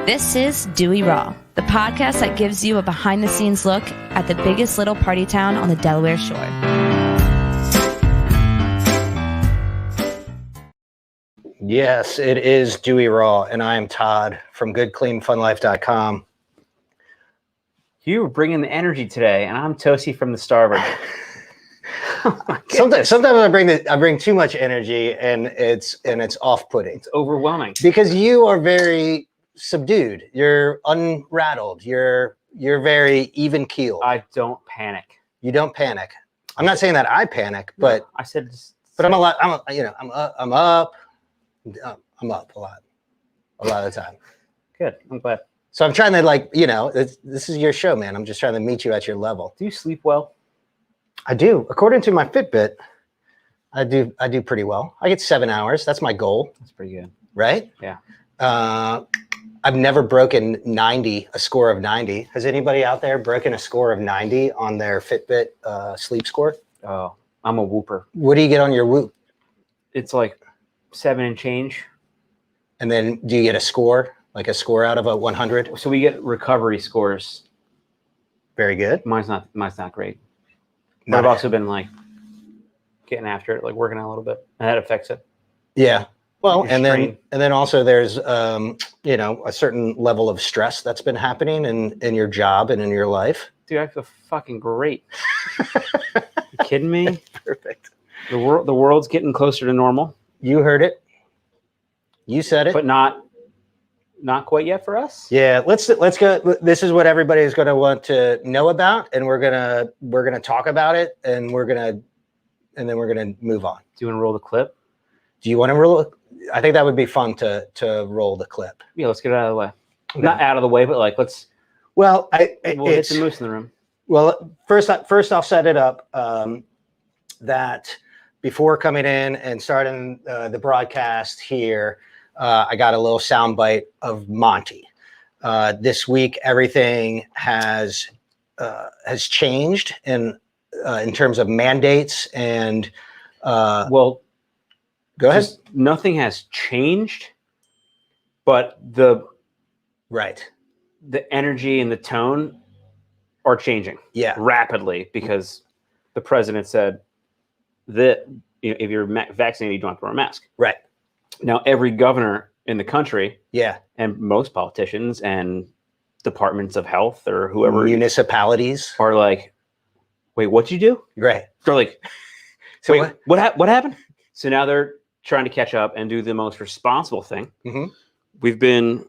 This is Dewey Raw, the podcast that gives you a behind-the-scenes look at the biggest little party town on the Delaware Shore. Yes, it is Dewey Raw, and I am Todd from GoodCleanFunLife.com. You were bringing the energy today, and I'm Toasty from the Starboard. Sometimes I bring too much energy, and it's off-putting. It's overwhelming because you are very subdued. You're unrattled. You're very even keeled. I don't panic. You don't panic. I'm not saying that I panic, but I said. But I'm up a lot of the time. Good. I'm glad. So I'm trying to this is your show, man. I'm just trying to meet you at your level. Do you sleep well? I do. According to my Fitbit, I do pretty well. I get 7 hours. That's my goal. That's pretty good. Right? Yeah. I've never broken a score of 90. Has anybody out there broken a score of 90 on their Fitbit sleep score? Oh, I'm a whooper. What do you get on your Whoop? It's like 7 and change. And then do you get a score, like a score out of a 100? So we get recovery scores. Very good. Mine's not great. But I've also been like getting after it, like working out a little bit, and that affects it. Yeah. Well, and then also there's a certain level of stress that's been happening in your job and in your life. Dude, I feel fucking great. You kidding me? Perfect. The world's getting closer to normal. You heard it. You said it. But not quite yet for us. Yeah, let's go. This is what everybody is going to want to know about, and we're gonna talk about it, and then we're gonna move on. Do you want to roll the clip? Do you want to roll? I think that would be fun to roll the clip. Yeah, let's get it out of the way. Okay. Not out of the way, but like let's. Well, we'll hit the moose in the room. Well, first I'll set it up that before coming in and starting the broadcast here. I got a little soundbite of Monty. This week, everything has changed in terms of mandates and. Well, go ahead. Nothing has changed, but the energy and the tone are changing. Yeah, rapidly because the president said that if you're vaccinated, you don't have to wear a mask. Right. Now, every governor in the country, and most politicians and departments of health or whoever, municipalities are like, "Wait, what'd you do?" Right? They're like, "So wait, what happened?" So now they're trying to catch up and do the most responsible thing. Mm-hmm. We've been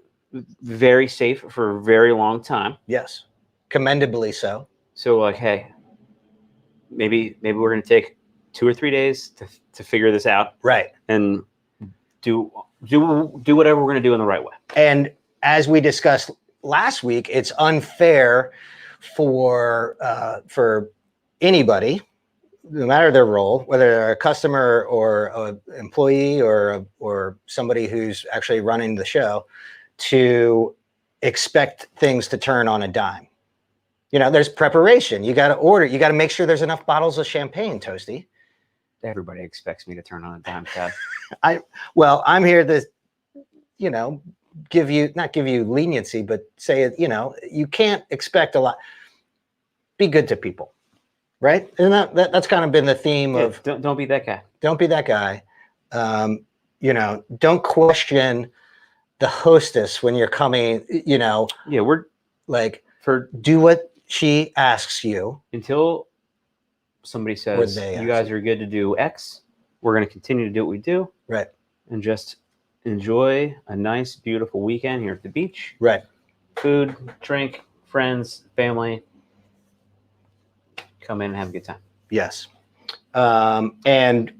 very safe for a very long time. Yes, commendably so. So like, hey, maybe we're going to take 2 or 3 days to figure this out, right? And do whatever we're going to do in the right way. And as we discussed last week, it's unfair for anybody, no matter their role, whether they're a customer or an employee or somebody who's actually running the show, to expect things to turn on a dime. There's preparation. You got to order. You got to make sure there's enough bottles of champagne, Toasty. Everybody expects me to turn on a dime, Todd. I'm here to, not give you leniency, but say, you can't expect a lot. Be good to people, right? And that's kind of been the theme of don't be that guy. Don't be that guy. Don't question the hostess when you're coming. We're like do what she asks you until somebody says you guys are good to do X. We're going to continue to do what we do. Right. And just enjoy a nice, beautiful weekend here at the beach. Right. Food, drink, friends, family. Come in and have a good time. Yes. And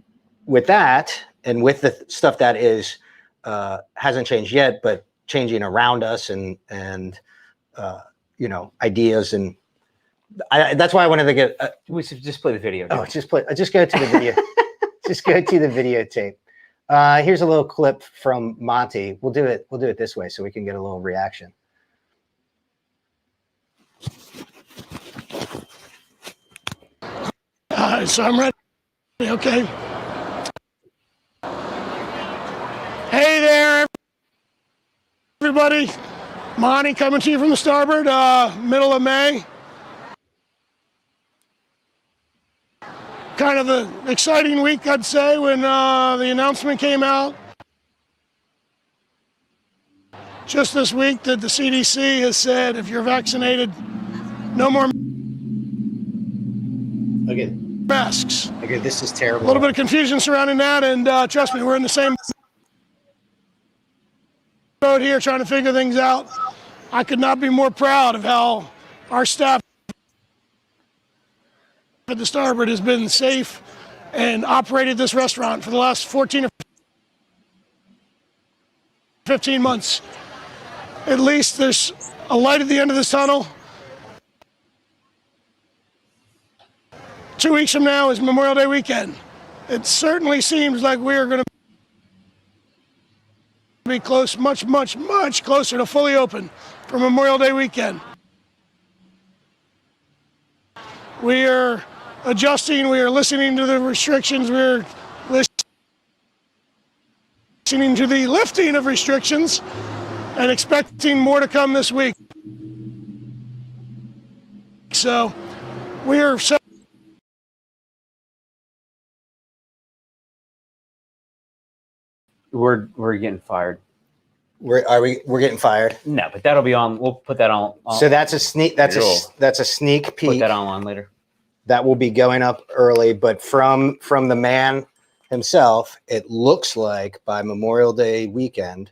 with that, and with the stuff that is hasn't changed yet, but changing around us and ideas and that's why I wanted to get. We should just play the video. Just go to the video. Just go to the videotape. Here's a little clip from Monty. We'll do it this way so we can get a little reaction. So I'm ready. Okay. Hey there, everybody. Monty coming to you from the starboard, middle of May. Kind of an exciting week, I'd say, when the announcement came out just this week that the CDC has said if you're vaccinated, no more Okay. masks. Okay, this is terrible. A little bit of confusion surrounding that, and trust me, we're in the same boat here trying to figure things out. I could not be more proud of how our staff at the starboard has been safe and operated this restaurant for the last 14 or 15 months. At least there's a light at the end of this tunnel. 2 weeks from now is Memorial Day weekend. It certainly seems like we are going to be close, much closer to fully open for Memorial Day weekend. We are adjusting, we are listening to the restrictions, we're listening to the lifting of restrictions and expecting more to come this week. So we are We're getting fired. We're getting fired. No, but that'll be on. We'll put that on. So that's a sneak. That's a sneak peek. Put that on later. That will be going up early, but from the man himself, it looks like by Memorial Day weekend,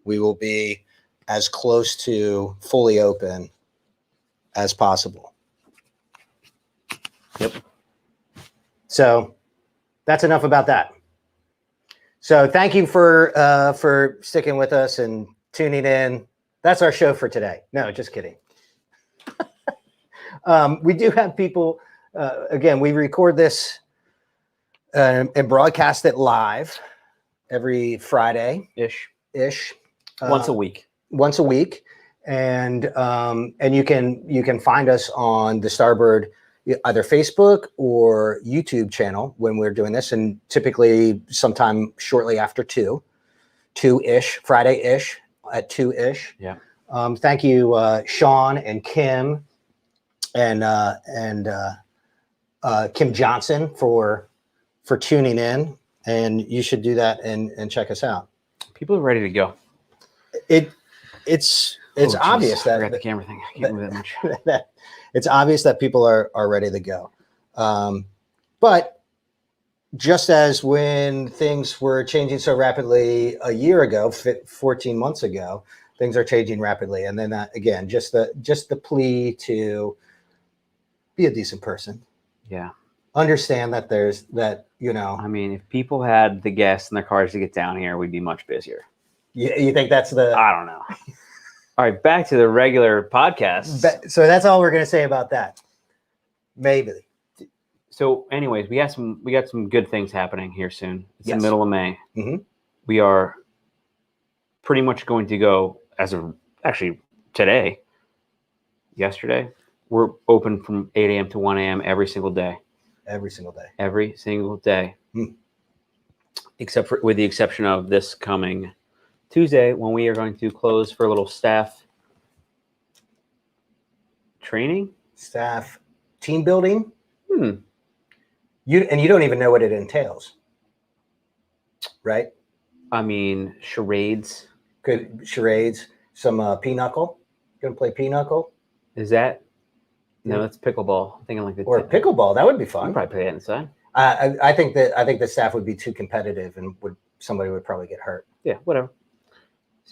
we will be as close to fully open as possible. Yep. So that's enough about that. So thank you for sticking with us and tuning in. That's our show for today. No, just kidding. We do have people. Again, we record this and broadcast it live every Friday ish. Once a week, and you can find us on the Starboard either Facebook or YouTube channel when we're doing this, and typically sometime shortly after 2-ish, Friday-ish at 2-ish. Yeah. Thank you, Sean and Kim and Kim Johnson for tuning in, and you should do that and check us out. People are ready to go. It's obvious that I forgot the camera thing. I can't move that much. It's obvious that people are ready to go. But just as when things were changing so rapidly a year ago, 14 months ago, things are changing rapidly. And then again, just the plea to be a decent person. Yeah. Understand that I mean, if people had the gas in their cars to get down here, we'd be much busier. You think that's I don't know. All right, back to the regular podcast. So that's all we're going to say about that. Maybe. So, anyways, we got some good things happening here soon. It's the middle of May. Mm-hmm. We are pretty much going to go as of actually today. Yesterday, we're open from 8 a.m. to 1 a.m. every single day. Every single day. Every single day. With the exception of this coming Tuesday, when we are going to close for a little staff training, staff team building. You don't even know what it entails, right? I mean, charades. Good charades. Some pinochle. Gonna play pinochle. Is that? No, that's pickleball. I'm thinking like pickleball. That would be fun. I'd probably play that inside. I think the staff would be too competitive and somebody would probably get hurt. Yeah, whatever.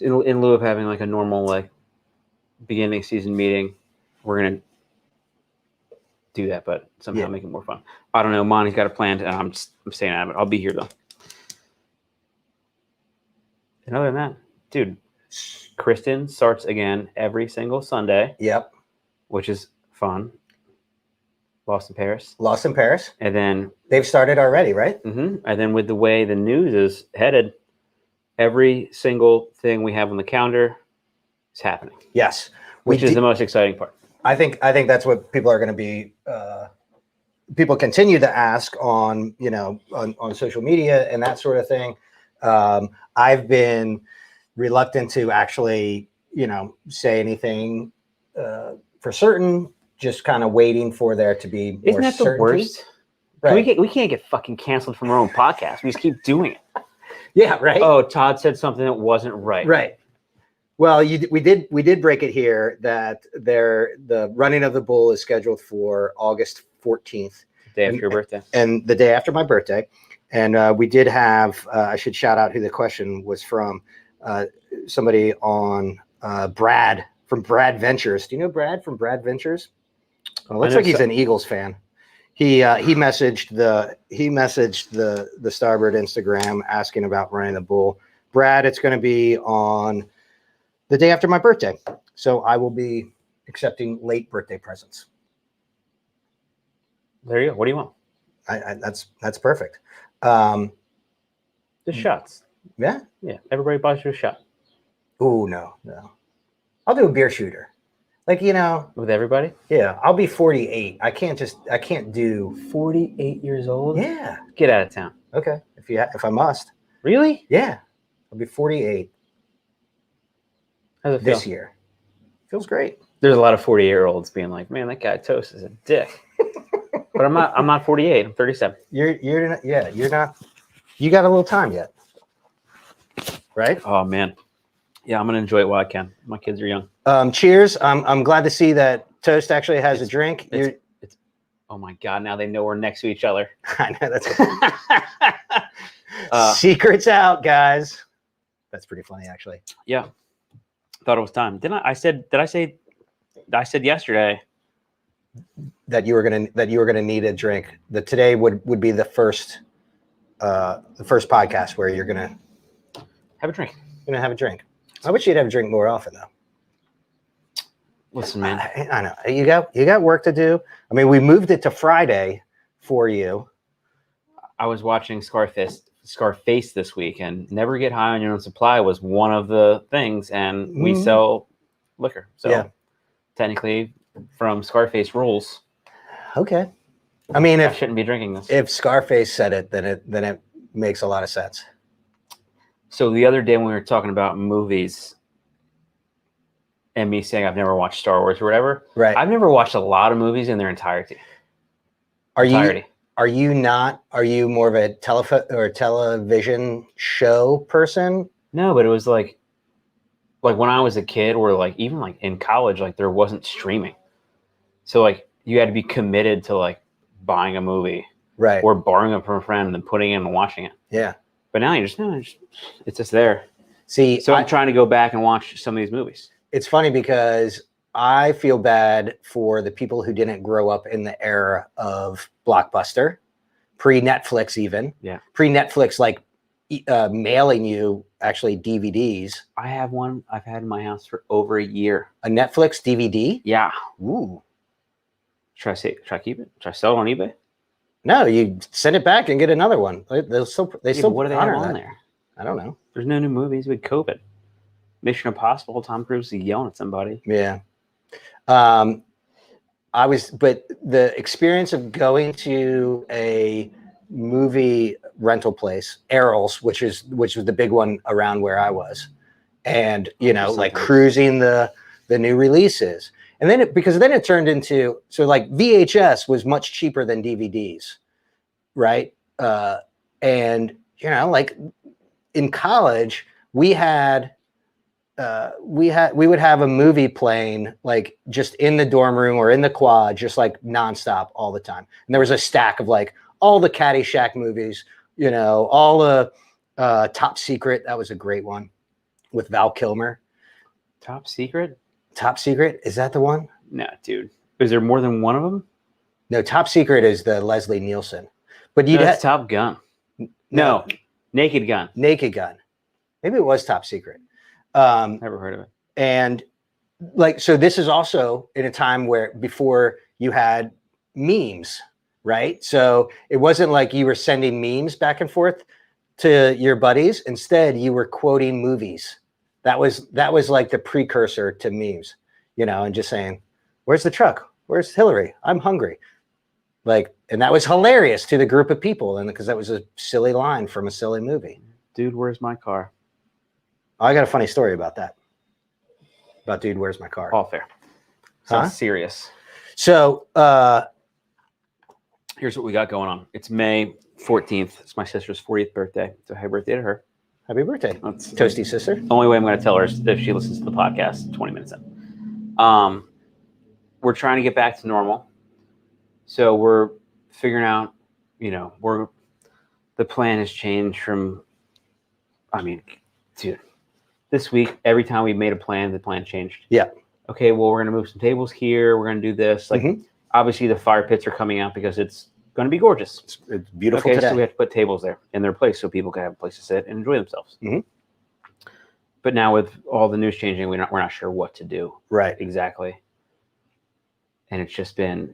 In lieu of having like a normal like beginning season meeting, we're gonna do that, but somehow make it more fun. I don't know. Monty's got a plan, and I'm staying out of it. I'll be here though. And other than that, dude, Kristen starts again every single Sunday. Yep. Which is fun. Lost in Paris. And then they've started already, right? Mm-hmm. And then with the way the news is headed, every single thing we have on the calendar is happening. Yes. Which is the most exciting part. I think that's what people are going to be. People continue to ask on social media and that sort of thing. I've been reluctant to actually say anything for certain. Just kind of waiting for there to be more Isn't that certainty. the worst? Right. We can't get fucking canceled from our own podcast. We just keep doing it. Yeah, right. Oh, Todd said something that wasn't right. Right. Well, we did break it here that the running of the bull is scheduled for August 14th, Day after your birthday, and the day after my birthday. And we did have. I should shout out who the question was from. Somebody on Brad from Brad Ventures. Do you know Brad from Brad Ventures? Well, looks like he's an Eagles fan. He messaged the Starboard Instagram asking about running the bull. Brad, it's going to be on the day after my birthday, so I will be accepting late birthday presents. There you go. What do you want? That's perfect. Just shots. Yeah. Yeah. Everybody buys you a shot. Oh no. I'll do a beer shooter. Like, With everybody? Yeah, I'll be 48. I can't do 48 years old? Yeah. Get out of town. Okay. If I must. Really? Yeah. I'll be 48 How's it this feel? year. Feels great. There's a lot of 48-year-olds being like, man, that guy Toast is a dick. But I'm not 48. I'm 37. You're not, you got a little time yet. Right? Oh man. Yeah, I'm gonna enjoy it while I can. My kids are young. Cheers. I'm glad to see that Toast actually has a drink. It's oh my god, now they know we're next to each other. I know that's secrets out, guys. That's pretty funny, actually. Yeah. Thought it was time. Did I say yesterday that you were gonna need a drink. That today would be the first podcast where you're gonna have a drink. Have a drink. I wish you'd have a drink more often, though. Listen, man. I know you got work to do. I mean, we moved it to Friday for you. I was watching Scarface this week, and never get high on your own supply was one of the things, and we sell liquor. So technically, from Scarface rules. Okay. I mean, I shouldn't be drinking this. If Scarface said it, then it makes a lot of sense. So the other day when we were talking about movies and me saying I've never watched Star Wars or whatever, right? I've never watched a lot of movies in their entirety. Are you more of a television show person? No, but it was like when I was a kid, or like even like in college, like there wasn't streaming. So like you had to be committed to like buying a movie, right? Or borrowing it from a friend and then putting it in and watching it. Yeah. But now it's just there. See, so I'm trying to go back and watch some of these movies. It's funny because I feel bad for the people who didn't grow up in the era of Blockbuster, pre-Netflix even. Yeah. Pre-Netflix, like mailing you actually DVDs. I have one I've had in my house for over a year. A Netflix DVD? Yeah. Ooh. Should I keep it? Should I sell it on eBay? No, you send it back and get another one. What do they have on there? I don't know. There's no new movies with COVID. Mission Impossible, Tom Cruise is yelling at somebody. Yeah. But the experience of going to a movie rental place, Errol's, which was the big one around where I was, and like cruising the new releases. And then it turned into, so like VHS was much cheaper than DVDs, right? And like in college, we would have a movie playing like just in the dorm room or in the quad, just like nonstop all the time. And there was a stack of like all the Caddyshack movies, all the Top Secret. That was a great one with Val Kilmer. Top Secret? Top Secret, is that the one? No, dude. Is there more than one of them? No, Top Secret is the Leslie Nielsen. But that's Top Gun. No, Naked Gun. Naked Gun. Maybe it was Top Secret. Never heard of it. And like, so this is also in a time before you had memes, right? So it wasn't like you were sending memes back and forth to your buddies. Instead, you were quoting movies. That was like the precursor to memes, and just saying, "Where's the truck? Where's Hillary? I'm hungry." Like, and that was hilarious to the group of people, and because that was a silly line from a silly movie. Dude, where's my car? I got a funny story about that. About dude, where's my car? All fair. Sounds Huh? serious. So Here's what we got going on. It's May 14th. It's my sister's 40th birthday. So happy birthday to her. happy birthday, That's toasty sister. the only way I'm going to tell her is if she listens to the podcast 20 minutes in. We're trying to get back to normal. So we're figuring out, the plan has changed from, dude, this week, every time we made a plan, the plan changed. Yeah. Okay, well, we're going to move some tables here. We're going to do this. Obviously, the fire pits are coming out because it's going to be gorgeous. It's beautiful okay, today. so we have to put tables there in their place so people can have a place to sit and enjoy themselves. Mhm. But now with all the news changing, we're not sure what to do Right. exactly, and it's just been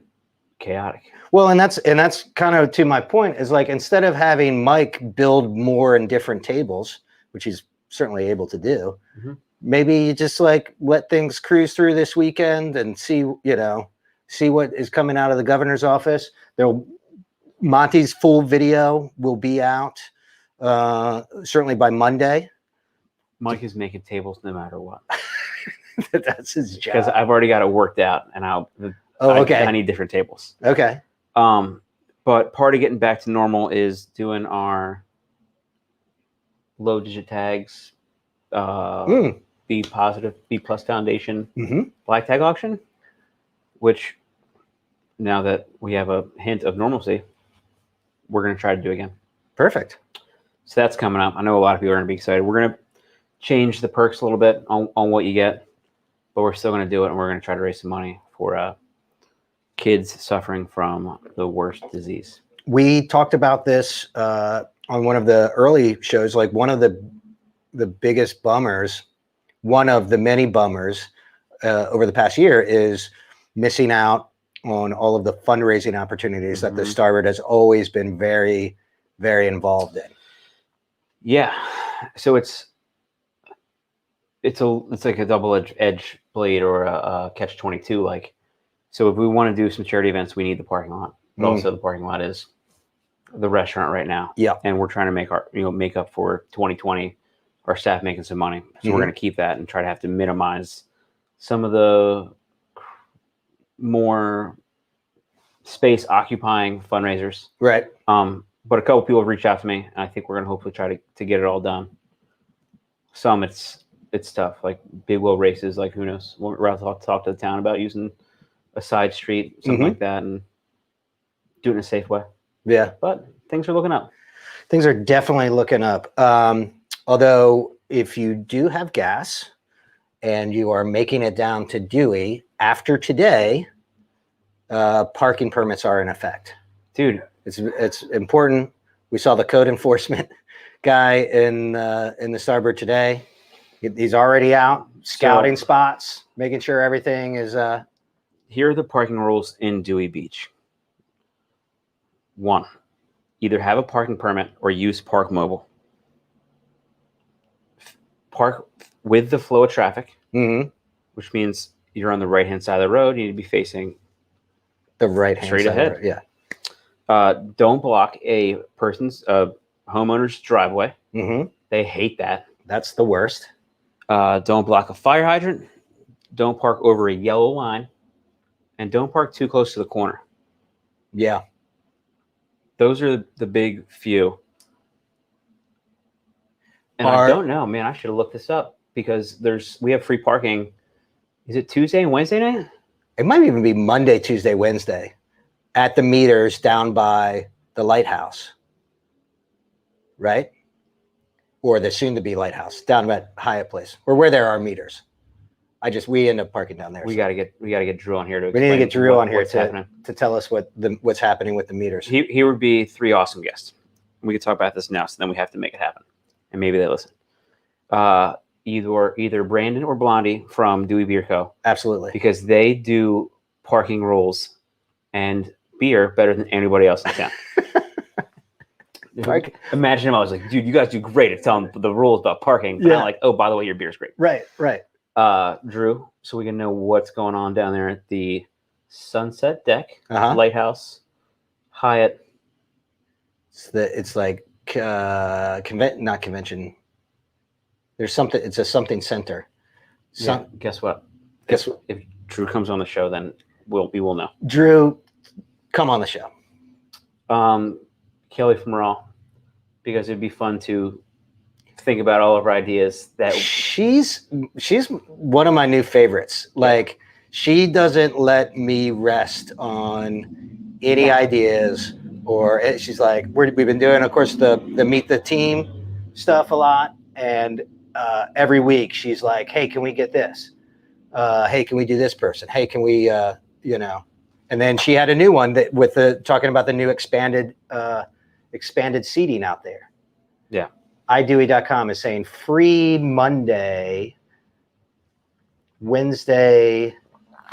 chaotic. Well, and that's kind of to my point is like instead of having Mike build more and different tables, which he's certainly able to do, maybe you just like let things cruise through this weekend and see what is coming out of the governor's office. Monty's full video will be out certainly by Monday. Mike is making tables no matter what. That's his job. Because I've already got it worked out, and okay. I need different tables. Okay. But part of getting back to normal is doing our low digit tags, B positive, B plus foundation, black tag auction, which now that we have a hint of normalcy, we're going to try to do again. Perfect. So that's coming up. I know a lot of people are going to be excited. We're going to change the perks a little bit on what you get, but we're still going to do it, and we're going to try to raise some money for kids suffering from the worst disease. We talked about this on one of the early shows, like one of the biggest bummers, one of the many bummers over the past year is missing out on all of the fundraising opportunities that the Starboard has always been very, very involved in. Yeah. So it's like a double-edged blade or a catch-22. Like, so if we want to do some charity events, we need the parking lot. But also the parking lot is the restaurant right now. Yeah. And we're trying to make up for 2020, our staff making some money. So we're going to keep that and try to have to minimize some of the more space occupying fundraisers. Right. But a couple people have reached out to me, and I think we're going to hopefully try to get it all done. Some it's tough, like big wheel races, like who knows? We're out to talk to the town about using a side street, something like that, and do it in a safe way. Yeah. But things are looking up. Things are definitely looking up. Although if you do have gas and you are making it down to Dewey after today, parking permits are in effect. Dude, it's important. We saw the code enforcement guy in the Starboard today. He's already out scouting spots, making sure everything is. Here are the parking rules in Dewey Beach. 1, either have a parking permit or use Park Mobile. Park with the flow of traffic, which means you're on the right-hand side of the road. You need to be facing the right-hand straight side ahead. Yeah. Don't block a homeowner's driveway. They hate that. That's the worst. Don't block a fire hydrant. Don't park over a yellow line. And don't park too close to the corner. Yeah. Those are the big few. And I don't know, man. I should have looked this up because we have free parking. Is it Tuesday and Wednesday night? It might even be Monday, Tuesday, Wednesday at the meters down by the lighthouse. Right? Or the soon-to-be lighthouse down at Hyatt Place, or where there are meters. We end up parking down there. We gotta get Drew on here to. We need to get Drew on here to tell us what's happening with the meters. He would be 3 awesome guests. We could talk about this now, so then we have to make it happen, and maybe they listen. Either Brandon or Blondie from Dewey Beer Co. Absolutely, because they do parking rules and beer better than anybody else in town. Imagine him. I was like, dude, you guys do great at telling the rules about parking. But I'm like, oh, by the way, your beer's great. Right. Drew, so we can know what's going on down there at the Sunset Deck, Lighthouse, Hyatt. It's like not convention. There's something. It's a something center. Some, guess what? Guess what? If Drew comes on the show, then we will know. Drew, come on the show. Kelly from Raw, because it'd be fun to think about all of our ideas. That she's one of my new favorites. Like, she doesn't let me rest on any ideas, or she's like, we've been doing, of course, the meet the team stuff a lot, and every week she's like, hey, can we get this? Hey, can we do this person? Hey, can we, and then she had a new one that with talking about the new expanded seating out there. Yeah. iDewey.com is saying free Monday, Wednesday,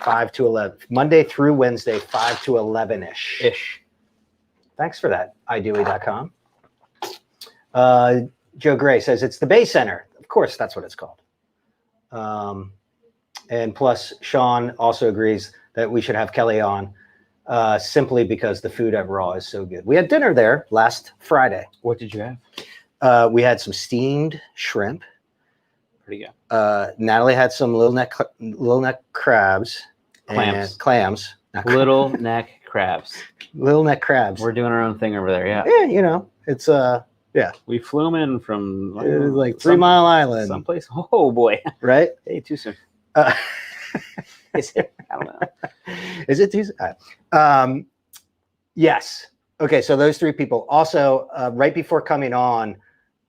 5 to 11. Monday through Wednesday, 5 to 11-ish. Thanks for that, iDewey.com. Joe Gray says it's the Bay Center. Of course, that's what it's called. And plus, Sean also agrees that we should have Kelly on simply because the food at Raw is so good. We had dinner there last Friday. What did you have? We had some steamed shrimp. Pretty good. Natalie had some little neck crabs. Clams. Little neck crabs. Little neck crabs. We're doing our own thing over there. Yeah. Yeah, it's yeah. We flew them in from like 3 Mile Island. Someplace. Oh boy. Right? Hey, too soon. Is it? I don't know. Is it too soon? Yes. Okay, so those 3 people. Also, right before coming on,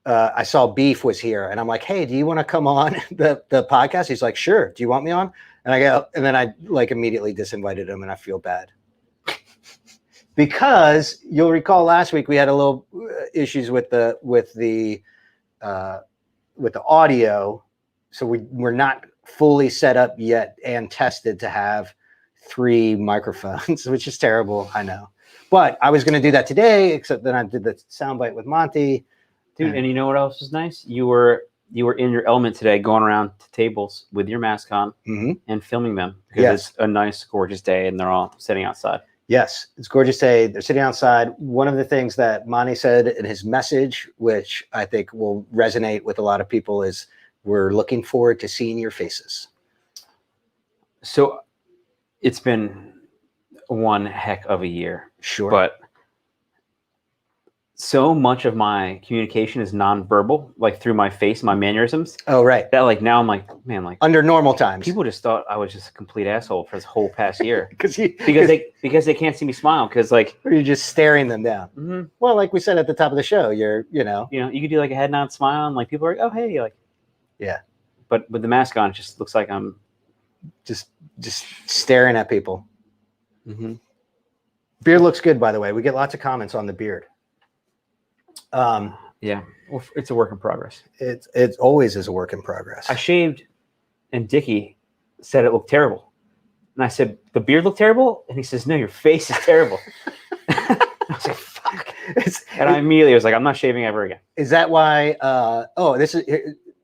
I saw Beef was here, and I'm like, hey, do you want to come on the podcast? He's like, sure. Do you want me on? And I go, and then I like immediately disinvited him, and I feel bad. Because you'll recall last week we had a little issues with the audio, so we're not fully set up yet and tested to have 3 microphones, which is terrible, I know. But I was going to do that today, except then I did the soundbite with Monty. Dude, and you know what else is nice? You were in your element today, going around to tables with your mask on and filming them because it's a nice, gorgeous day, and they're all sitting outside. Yes, it's a gorgeous day. They're sitting outside. One of the things that Monty said in his message, which I think will resonate with a lot of people, is we're looking forward to seeing your faces. So it's been one heck of a year. Sure. But so much of my communication is nonverbal, like through my face, my mannerisms. Oh, right. That like now I'm like, man, like under normal times, people just thought I was just a complete asshole for this whole past year because they can't see me smile because like you're just staring them down. Mm-hmm. Well, like we said at the top of the show, you could do like a head nod smile and like people are like, oh hey, like yeah. But with the mask on, it just looks like I'm just staring at people. Mm-hmm. Beard looks good, by the way. We get lots of comments on the beard. Yeah, well, it's a work in progress. It always is a work in progress. I shaved, and Dickie said it looked terrible, and I said the beard looked terrible, and he says no, your face is terrible. I was like, fuck. And I immediately was like, I'm not shaving ever again. Is that why?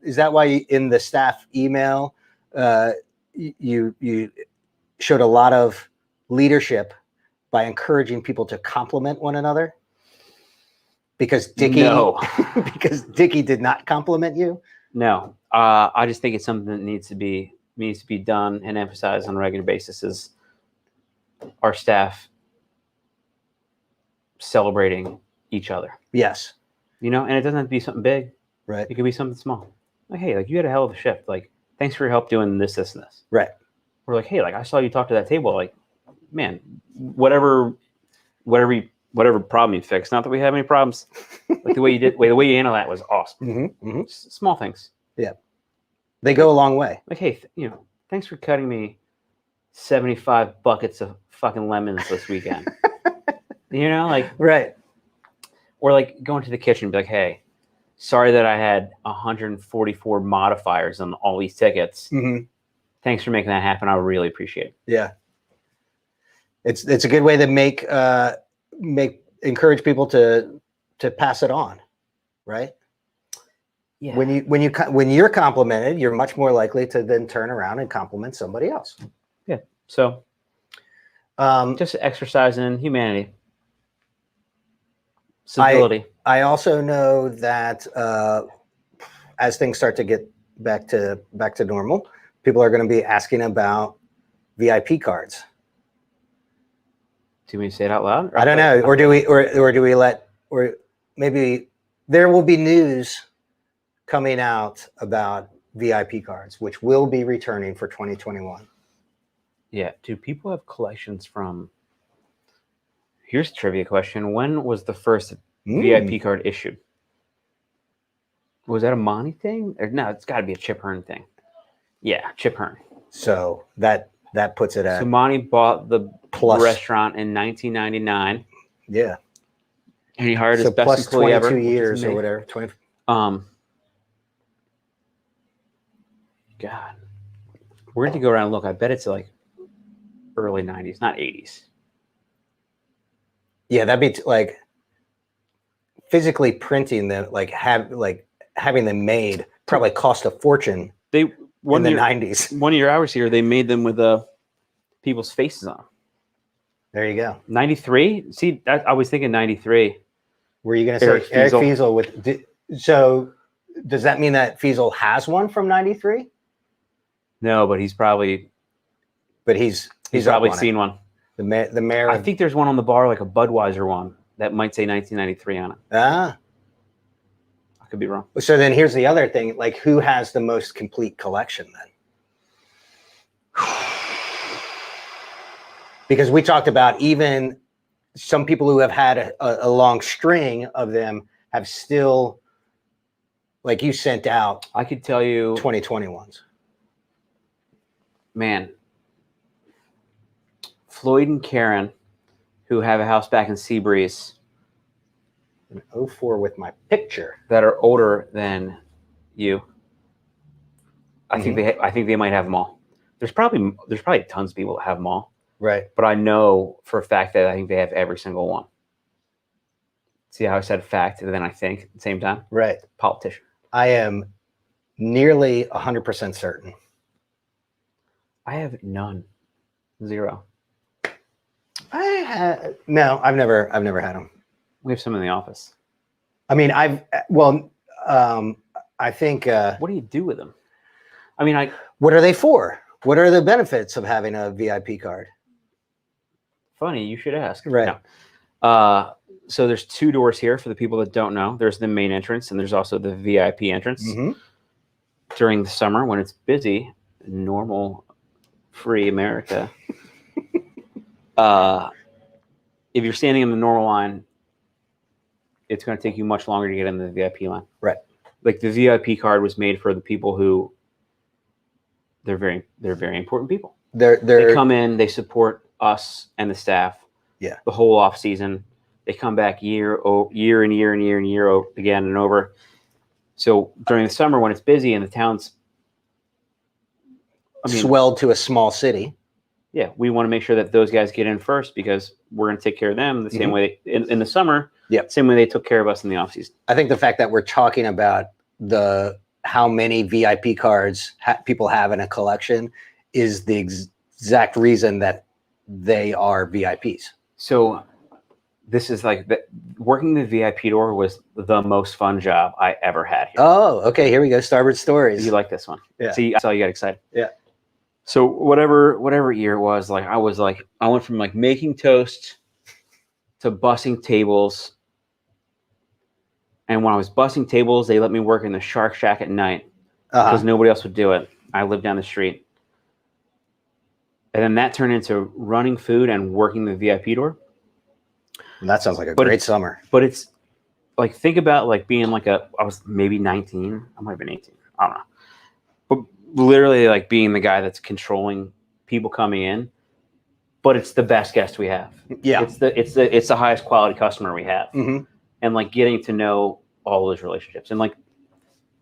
Is that why in the staff email you showed a lot of leadership by encouraging people to compliment one another? Because Dickie did not compliment you? No. I just think it's something that needs to be done and emphasized on a regular basis is our staff celebrating each other. Yes. And it doesn't have to be something big. Right. It could be something small. Like, hey, like you had a hell of a shift. Like, thanks for your help doing this, this, and this. Right. We're like, hey, like I saw you talk to that table. Like, man, whatever problem you fixed. Not that we have any problems. Like the way you handled that was awesome. Mm-hmm, mm-hmm. Small things. Yeah. They go a long way. Like, hey, thanks for cutting me 75 buckets of fucking lemons this weekend. Like right. Or like going to the kitchen and be like, hey, sorry that I had 144 modifiers on all these tickets. Mm-hmm. Thanks for making that happen. I really appreciate it. Yeah. It's a good way to encourage people to pass it on, right? Yeah. When you're complimented, you're much more likely to then turn around and compliment somebody else. Yeah. So just exercising humanity. Civility. I also know that as things start to get back to normal, people are going to be asking about VIP cards. Do we say it out loud? I don't know. Or do we let, or maybe there will be news coming out about VIP cards, which will be returning for 2021. Yeah. Do people have collections from? Here's a trivia question. When was the first VIP card issued? Was that a Monty thing? Or no, it's got to be a Chip Hearn thing. Yeah, Chip Hearn. So that puts it at. So Monty bought the plus restaurant in 1999. Yeah. And he hired his So best plus employee 22 ever. years or whatever. 20. God. We're going to go around and look. I bet it's like early 90s, not 80s. Yeah, that'd be like physically printing them, having them made probably cost a fortune in the 90s. One of your hours here, they made them with people's faces on. There you go. 93? See, I was thinking 93. Were you going to say Eric Feasel so does that mean that Feasel has one from 93? No, but he's probably seen one. The mayor. I think there's one on the bar, like a Budweiser one, that might say 1993 on it. I could be wrong. So then here's the other thing, like who has the most complete collection then? Because we talked about even some people who have had a long string of them have still, like you sent out. I could tell you 2021s. Man, Floyd and Karen, who have a house back in Seabreeze. An 04 with my picture. That are older than you. I think they might have them all. There's probably tons of people that have them all. Right. But I know for a fact that I think they have every single one. See how I said fact and then I think at the same time? Right. Politician. I am nearly 100% certain. I have none. 0. No, I've never had them. We have some in the office. I mean, I think. What do you do with them? I mean, what are they for? What are the benefits of having a VIP card? Funny, you should ask. Right. No. So there's 2 doors here for the people that don't know. There's the main entrance and there's also the VIP entrance. Mm-hmm. During the summer when it's busy, normal, free America. If you're standing in the normal line, it's going to take you much longer to get in the VIP line. Right. Like the VIP card was made for the people who they're very important people. They come in, they support us and the staff. Yeah. The whole off season, they come back year again and over. So during the summer when it's busy and the town's swelled to a small city. Yeah, we want to make sure that those guys get in first because we're going to take care of them the same way in the summer. Yeah, same way they took care of us in the off season. I think the fact that we're talking about how many VIP cards people have in a collection is the exact reason that they are VIPs. So this is like working the VIP door was the most fun job I ever had here. Oh, okay. Here we go. Starboard Stories. You like this one? Yeah. See, I saw you got excited. Yeah. So whatever year it was, I went from like making toast to bussing tables. And when I was bussing tables, they let me work in the Shark Shack at night because nobody else would do it. I lived down the street. And then that turned into running food and working the VIP door. And that sounds like a great summer. But it's like, think about like being like I was maybe 19. I might have been 18. I don't know. But literally like being the guy that's controlling people coming in, but it's the best guest we have. Yeah. It's the highest quality customer we have. Mm-hmm. And like getting to know all those relationships and like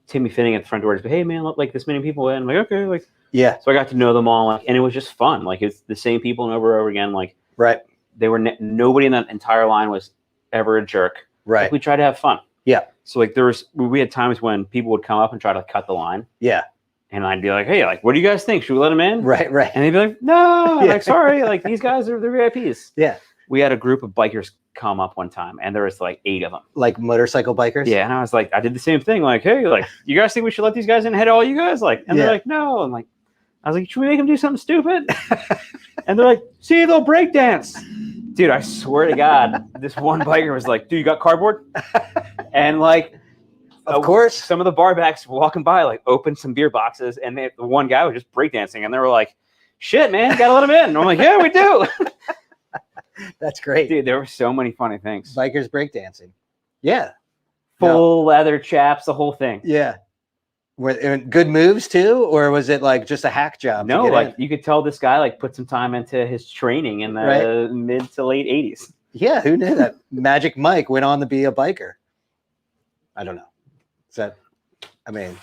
Timmy Finning at the front door, hey man, like this many people in. I'm like, okay, like yeah. So I got to know them all, and it was just fun. Like it's the same people and over again. Like right. They were nobody in that entire line was ever a jerk. Right. Like, we tried to have fun. Yeah. So like we had times when people would come up and try to cut the line. Yeah. And I'd be like, hey, like, what do you guys think? Should we let them in? Right. And they'd be like, no, like, sorry, like these guys are the VIPs. Yeah. We had a group of bikers come up one time, and there was like 8 of them. Like motorcycle bikers? Yeah, and I was like, I did the same thing. Like, hey, like, you guys think we should let these guys in ahead of all you guys? Like, and they're like, no. I'm like, I was like, should we make him do something stupid? And they're like, see, they'll break dance. Dude, I swear to God, this one biker was like, dude, you got cardboard? And like, of course, some of the barbacks walking by like opened some beer boxes, and the one guy was just breakdancing, and they were like, shit, man, you gotta let him in. And I'm like, yeah, we do. That's great. Dude, there were so many funny things. Bikers breakdancing. Yeah. Full leather chaps, the whole thing. Yeah. Were good moves too, or was it like just a hack job? No, like you could tell this guy like put some time into his training in the mid to late 80s. Yeah, who knew that? Magic Mike went on to be a biker. I don't know. Is that? I mean,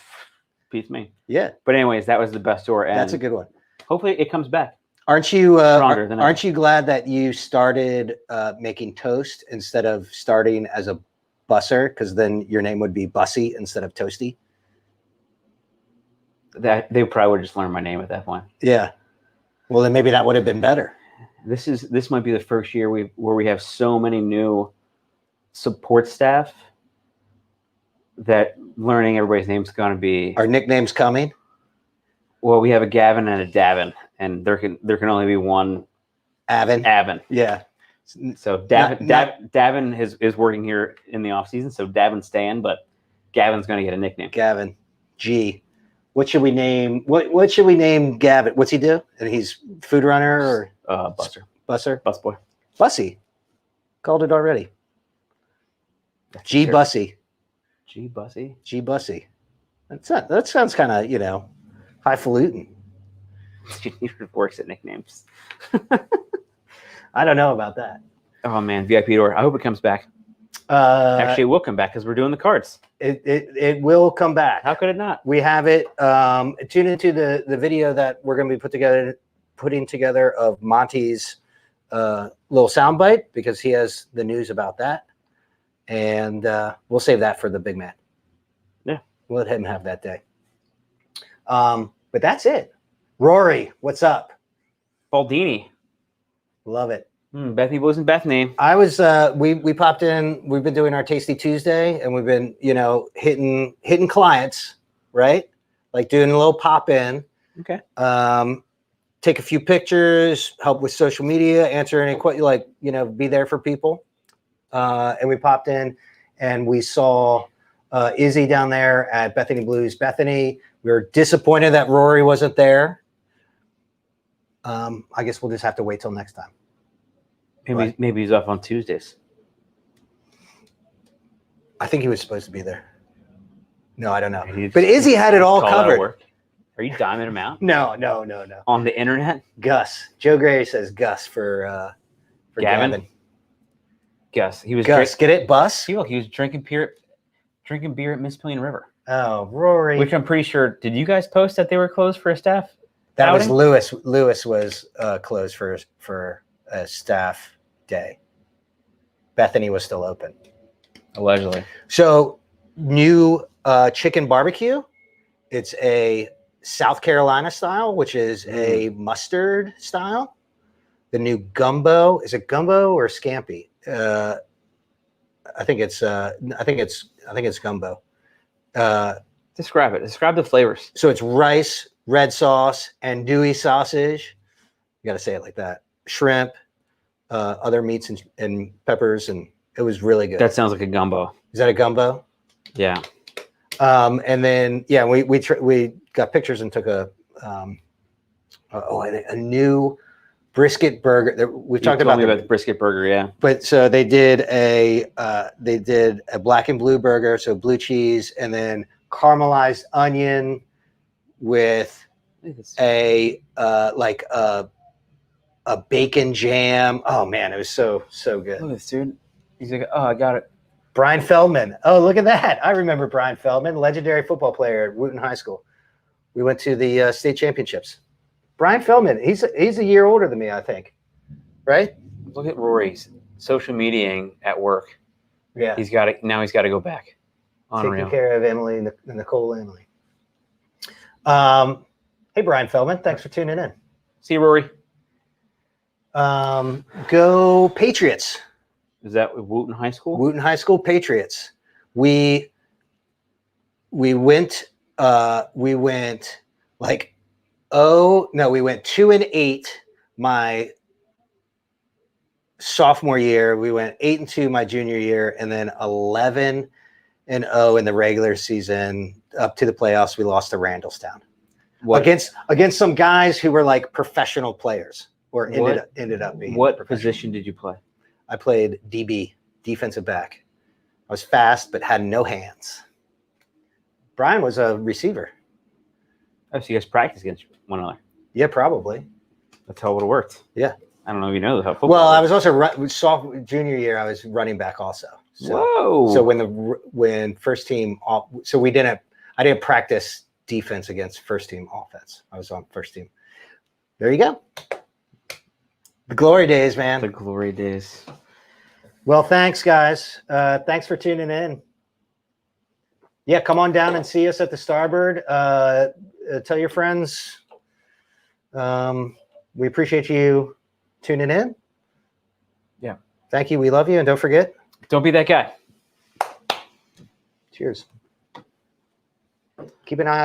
beats me. Yeah. But anyways, that was the best tour, and that's a good one. Hopefully, it comes back. Aren't you? Aren't ever. you glad that you started making toast instead of starting as a busser? Because then your name would be Bussy instead of Toasty. That they probably would have just learned my name at that point. Yeah. Well, then maybe that would have been better. This might be the first year where we have so many new support staff that learning everybody's name is going to be. Are nicknames coming? Well, we have a Gavin and a Davin, and there can only be one Avin. Yeah. So Davin is working here in the off season, so Davin's staying, but Gavin's going to get a nickname. Gavin. G. What should we name? What should we name Gavin? What's he do? And he's food runner or busser, busboy, Bussy. Called it already. G Bussy. G Bussy. G Bussy. That sounds kind of highfalutin. He works at nicknames. I don't know about that. Oh man, VIP tour. I hope it comes back. Actually, it will come back because we're doing the cards. It will come back. How could it not? We have it. Tune into the video that we're going to be putting together of Monty's little soundbite, because he has the news about that, and we'll save that for the big man. Yeah, we'll let him have that day. But that's it. Rory, what's up? Baldini. Love it. Bethany wasn't Bethany. I was. We popped in. We've been doing our Tasty Tuesday, and we've been, hitting clients, right? Like doing a little pop in. Okay. Take a few pictures, help with social media, answer any questions, be there for people. And we popped in, and we saw Izzy down there at Bethany Blues Bethany. We were disappointed that Rory wasn't there. I guess we'll just have to wait till next time. Maybe he's off on Tuesdays. I think he was supposed to be there. No, I don't know. But Izzy had it all covered. Are you diming him out? No. On the internet? Gus. Joe Gray says Gus for Gavin. Gus. He was get it? Bus? He was drinking beer at Miss Pillion River. Oh, Rory. Which I'm pretty sure. Did you guys post that they were closed for a staff? That outing? was Lewis. Lewis was closed for a staff day. Bethany was still open. Allegedly. So new chicken barbecue. It's a South Carolina style, which is a mustard style. The new gumbo, is it gumbo or scampi? I think it's gumbo. Describe it. Describe the flavors. So it's rice, red sauce, and Dewey sausage. You got to say it like that. Shrimp, other meats and peppers, and it was really good. That sounds like a gumbo. Is that a gumbo? Yeah. And then we got pictures and took a new brisket burger. We've talked about the brisket burger, yeah. But so they did a black and blue burger, so blue cheese, and then caramelized onion with a bacon jam. Oh man, it was so good. Look at this dude. He's like, oh, I got it. Brian Feldman. Oh, look at that. I remember Brian Feldman, legendary football player at Wooten High School. We went to the state championships. Brian Feldman, he's a year older than me, I think. Right? Look at Rory's social mediaing at work. Yeah. He's got to go back. Unreal. Taking care of Emily, Nicole Emily. Hey, Brian Feldman. Thanks for tuning in. See you, Rory. Go Patriots. Is that Wooten High School? Wooten High School Patriots. We went like we went 2-8 my sophomore year. We went 8-2 my junior year, and then 11-0 in the regular season up to the playoffs. We lost to Randallstown against some guys who were like professional players, or ended up being. What position did you play? I played DB, defensive back. I was fast but had no hands. Brian was a receiver. Oh, so you guys practice against one another? Yeah, probably. That's how it would have worked. Yeah. I don't know if you know how football Well, works. I was also junior year. I was running back also. So, Whoa! So when first team, so I didn't practice defense against first team offense. I was on first team. There you go. The glory days, man. The glory days. Well, thanks, guys. Thanks for tuning in. Yeah, come on down and see us at the Starboard. Tell your friends. We appreciate you tuning in. Yeah. Thank you. We love you. And don't forget. Don't be that guy. Cheers. Keep an eye out.